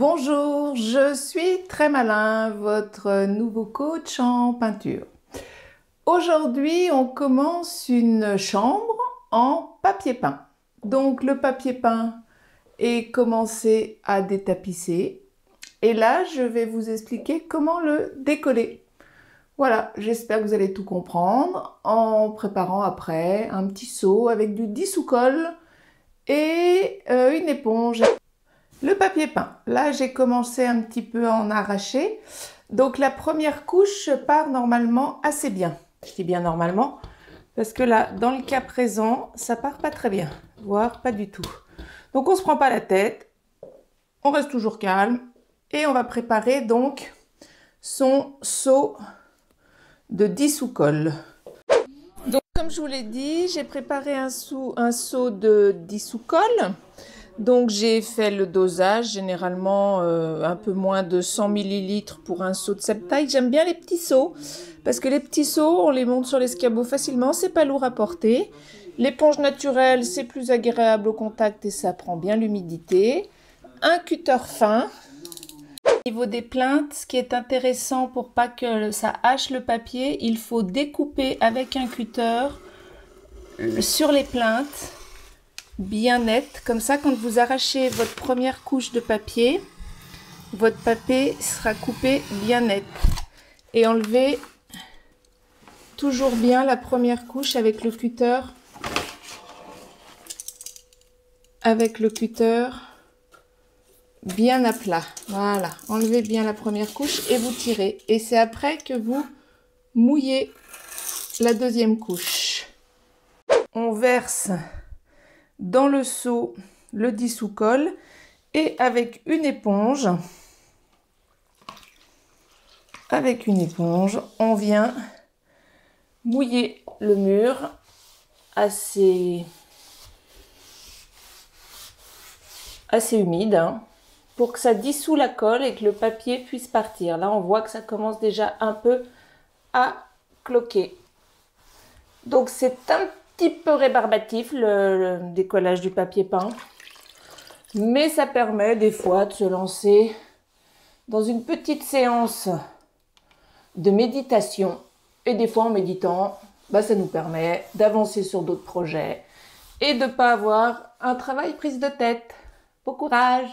Bonjour, je suis Très Malin, votre nouveau coach en peinture. Aujourd'hui, on commence une chambre en papier peint. Donc le papier peint est commencé à détapisser et là, je vais vous expliquer comment le décoller. Voilà, j'espère que vous allez tout comprendre en préparant après un petit seau avec du dissous-colle et une éponge. Le papier peint, là j'ai commencé un petit peu à en arracher. Donc la première couche part normalement assez bien. Je dis bien normalement parce que là, dans le cas présent, ça part pas très bien, voire pas du tout. Donc on se prend pas la tête, on reste toujours calme et on va préparer donc son seau de dissous-colle. Donc comme je vous l'ai dit, j'ai préparé un seau de dissous-colle. Donc j'ai fait le dosage, généralement un peu moins de 100 ml pour un seau de cette taille. J'aime bien les petits seaux, parce que les petits seaux, on les monte sur l'escabeau facilement, c'est pas lourd à porter. L'éponge naturelle, c'est plus agréable au contact et ça prend bien l'humidité. Un cutter fin. Au niveau des plinthes, ce qui est intéressant pour pas que ça hache le papier, il faut découper avec un cutter sur les plinthes. Bien net, comme ça quand vous arrachez votre première couche de papier, votre papier sera coupé bien net. Et enlevez toujours bien la première couche avec le cutter. Bien à plat. Voilà, enlevez bien la première couche et vous tirez. Et c'est après que vous mouillez la deuxième couche. On verse dans le seau le dissous-colle et avec une éponge, on vient mouiller le mur assez humide pour que ça dissout la colle et que le papier puisse partir. Là, on voit que ça commence déjà un peu à cloquer. Donc, c'est un petit peu rébarbatif le décollage du papier peint, mais ça permet des fois de se lancer dans une petite séance de méditation et des fois en méditant, ça nous permet d'avancer sur d'autres projets et de ne pas avoir un travail prise de tête. Bon courage!